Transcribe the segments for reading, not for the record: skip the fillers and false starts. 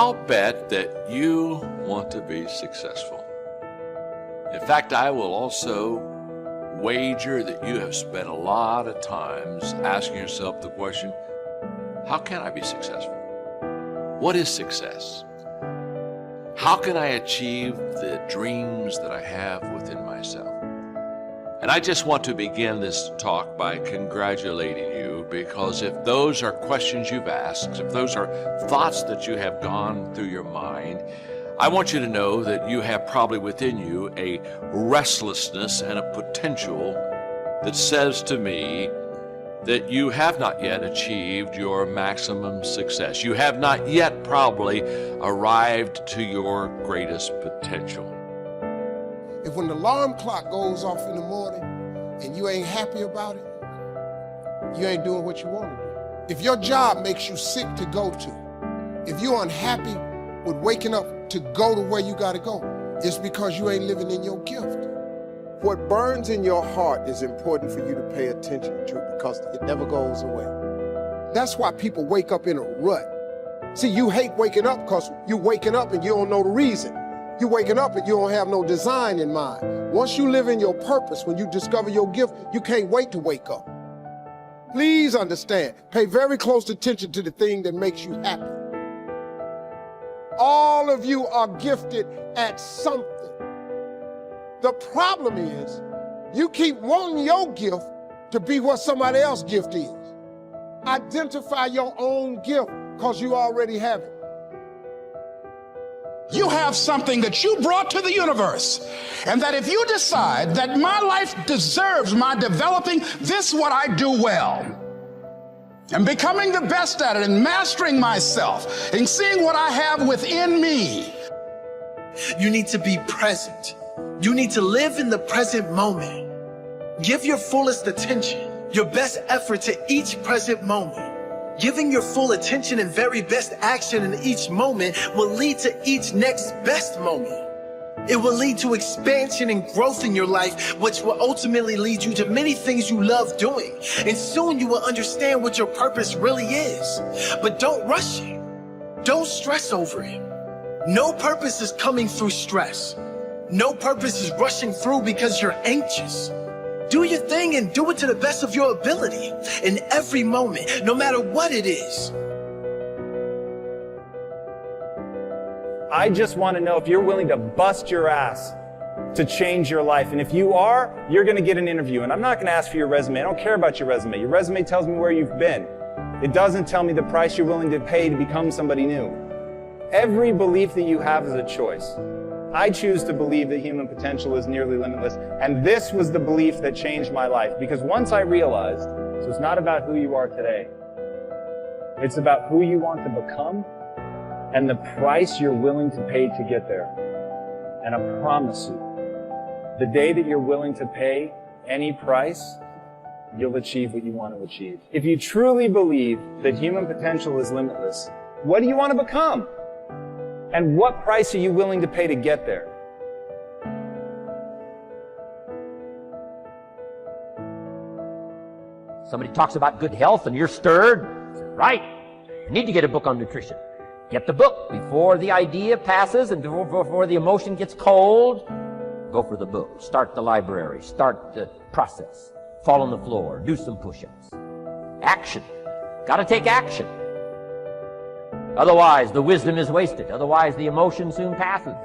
I'll bet that you want to be successful. In fact, I will also wager that you have spent a lot of times asking yourself the question, how can I be successful? What is success? How can I achieve the dreams that I have within myself? And I just want to begin this talk by congratulating you, because if those are questions you've asked, if those are thoughts that you have gone through your mind, I want you to know that you have probably within you a restlessness and a potential that says to me that you have not yet achieved your maximum success. You have not yet probably arrived to your greatest potential. If when the alarm clock goes off in the morning and you ain't happy about it, you ain't doing what you want to do. If your job makes you sick to go to, if you're unhappy with waking up to go to where you got to go, it's because you ain't living in your gift. What burns in your heart is important for you to pay attention to, because it never goes away. That's why people wake up in a rut. See, you hate waking up because you waking up and you don't know the reason. You waking up and you don't have no design in mind. Once you live in your purpose, when you discover your gift, you can't wait to wake up. Please understand, pay very close attention to the thing that makes you happy. All of you are gifted at something. The problem is, you keep wanting your gift to be what somebody else's gift is. Identify your own gift, because you already have it. You have something that you brought to the universe, and that if you decide that my life deserves my developing this what I do well, and becoming the best at it, and mastering myself, and seeing what I have within me. You need to be present. You need to live in the present moment. Give your fullest attention, your best effort to each present moment. Giving your full attention and very best action in each moment will lead to each next best moment. It will lead to expansion and growth in your life, which will ultimately lead you to many things you love doing. And soon you will understand what your purpose really is. But don't rush it. Don't stress over it. No purpose is coming through stress. No purpose is rushing through because you're anxious. Do your thing and do it to the best of your ability in every moment, no matter what it is. I just want to know if you're willing to bust your ass to change your life. And if you are, you're going to get an interview. And I'm not going to ask for your resume. I don't care about your resume. Your resume tells me where you've been. It doesn't tell me the price you're willing to pay to become somebody new. Every belief that you have is a choice. I choose to believe that human potential is nearly limitless, and this was the belief that changed my life, because once I realized, so it's not about who you are today, it's about who you want to become and the price you're willing to pay to get there. And I promise you, the day that you're willing to pay any price, you'll achieve what you want to achieve. If you truly believe that human potential is limitless, what do you want to become? And what price are you willing to pay to get there? Somebody talks about good health and you're stirred. Right. You need to get a book on nutrition. Get the book before the idea passes and before the emotion gets cold. Go for the book. Start the library. Start the process. Fall on the floor. Do some push-ups. Action. Got to take action. Otherwise, the wisdom is wasted. Otherwise, the emotion soon passes.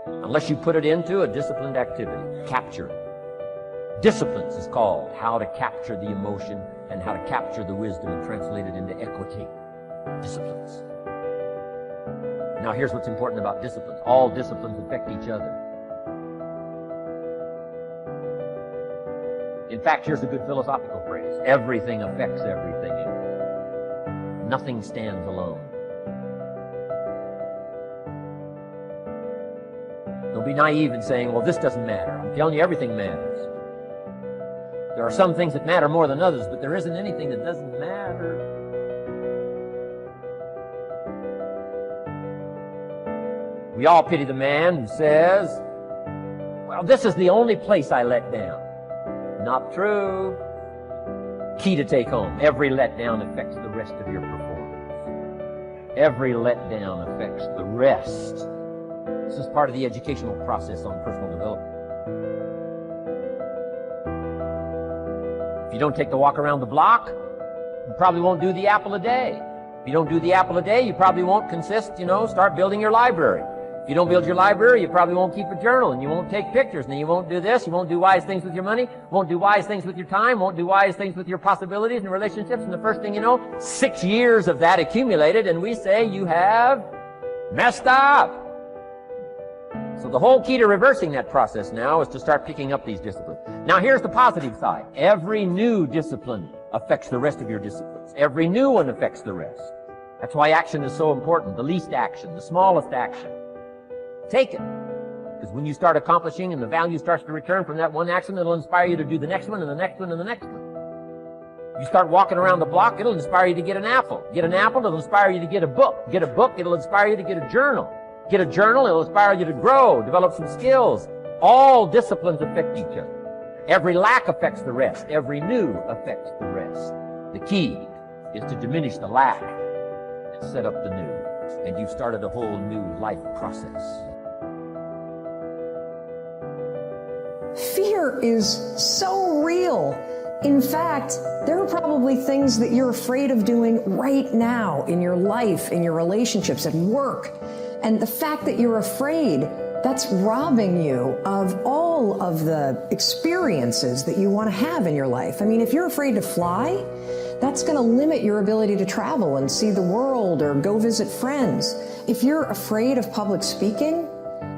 Unless you put it into a disciplined activity. Capture it. Disciplines is called how to capture the emotion and how to capture the wisdom and translate it into equity. Disciplines. Now, here's what's important about disciplines. All disciplines affect each other. In fact, here's a good philosophical phrase. Everything affects everything. Nothing stands alone. Don't be naive in saying, well, this doesn't matter. I'm telling you, everything matters. There are some things that matter more than others, but there isn't anything that doesn't matter. We all pity the man who says, well, this is the only place I let down. Not true. Key to take home. Every letdown affects the rest of your performance. Every letdown affects the rest. This is part of the educational process on personal development. If you don't take the walk around the block, you probably won't do the apple a day. If you don't do the apple a day, you probably won't start building your library. If you don't build your library, you probably won't keep a journal, and you won't take pictures, and then you won't do this, you won't do wise things with your money, won't do wise things with your time, won't do wise things with your possibilities and relationships, and the first thing you know, 6 years of that accumulated, and we say you have messed up. So the whole key to reversing that process now is to start picking up these disciplines. Now here's the positive side. Every new discipline affects the rest of your disciplines. Every new one affects the rest. That's why action is so important. The least action, the smallest action. Take it. Because when you start accomplishing and the value starts to return from that one action, it'll inspire you to do the next one and the next one and the next one. You start walking around the block, it'll inspire you to get an apple. Get an apple, it'll inspire you to get a book. Get a book, it'll inspire you to get a journal. Get a journal, it'll inspire you to grow, develop some skills. All disciplines affect each other. Every lack affects the rest. Every new affects the rest. The key is to diminish the lack and set up the new. And you've started a whole new life process. Fear is so real. In fact, there are probably things that you're afraid of doing right now in your life, in your relationships, at work. And the fact that you're afraid, that's robbing you of all of the experiences that you want to have in your life. I mean, if you're afraid to fly, that's going to limit your ability to travel and see the world or go visit friends. If you're afraid of public speaking,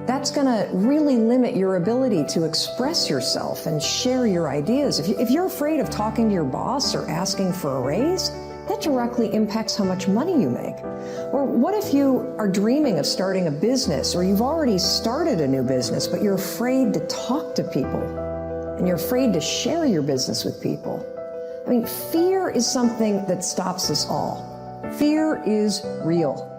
that's going to really limit your ability to express yourself and share your ideas. If you're afraid of talking to your boss or asking for a raise, that directly impacts how much money you make. Or what if you are dreaming of starting a business, or you've already started a new business, but you're afraid to talk to people and you're afraid to share your business with people? I mean, fear is something that stops us all. Fear is real.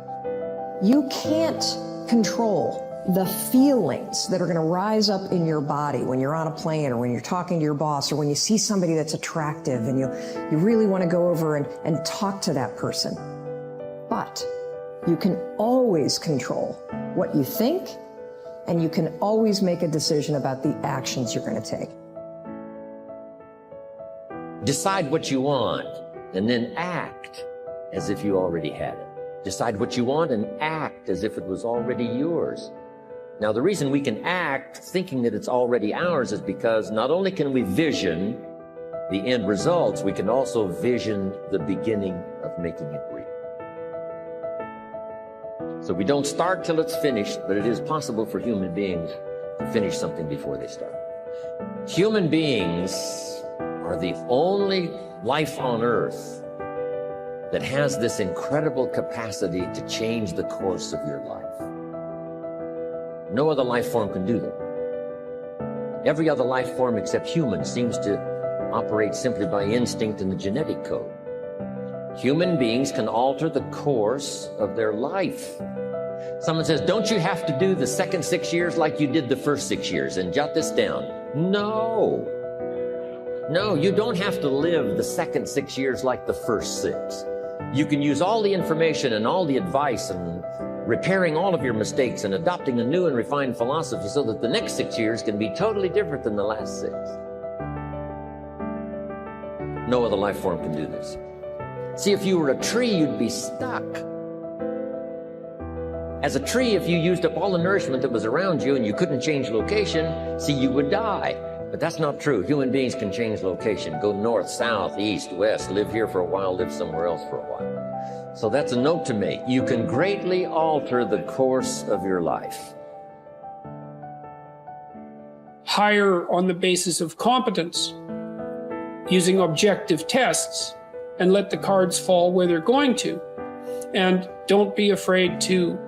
You can't control the feelings that are going to rise up in your body when you're on a plane, or when you're talking to your boss, or when you see somebody that's attractive and you really want to go over and talk to that person. But you can always control what you think, and you can always make a decision about the actions you're going to take. Decide what you want and then act as if you already had it. Decide what you want and act as if it was already yours. Now, the reason we can act thinking that it's already ours is because not only can we vision the end results, we can also vision the beginning of making it real. So we don't start till it's finished, but it is possible for human beings to finish something before they start. Human beings are the only life on earth that has this incredible capacity to change the course of your life. No other life form can do that. Every other life form except humans seems to operate simply by instinct in the genetic code. Human beings can alter the course of their life. Someone says, don't you have to do the second 6 years like you did the first 6 years? And jot this down. No. No, you don't have to live the second 6 years like the first 6. You can use all the information and all the advice and repairing all of your mistakes and adopting a new and refined philosophy so that the next 6 years can be totally different than the last 6. No other life form can do this. See, if you were a tree, you'd be stuck. As a tree, if you used up all the nourishment that was around you and you couldn't change location, see, you would die. But that's not true. Human beings can change location, go north, south, east, west, live here for a while, live somewhere else for a while. So that's a note to make. You can greatly alter the course of your life. Hire on the basis of competence, using objective tests, and let the cards fall where they're going to. And don't be afraid to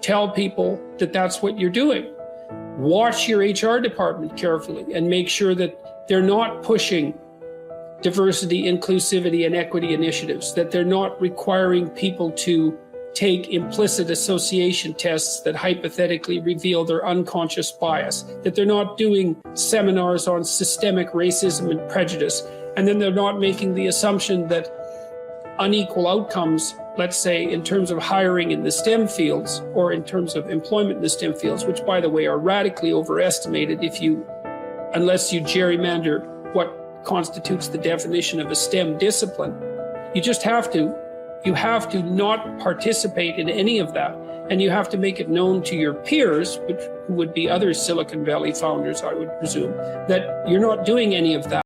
tell people that that's what you're doing. Watch your HR department carefully and make sure that they're not pushing diversity, inclusivity, and equity initiatives, that they're not requiring people to take implicit association tests that hypothetically reveal their unconscious bias, that they're not doing seminars on systemic racism and prejudice, and then they're not making the assumption that unequal outcomes, let's say in terms of hiring in the STEM fields or in terms of employment in the STEM fields, which by the way are radically overestimated unless you gerrymander what constitutes the definition of a STEM discipline. You have to not participate in any of that. And you have to make it known to your peers, who would be other Silicon Valley founders, I would presume, that you're not doing any of that.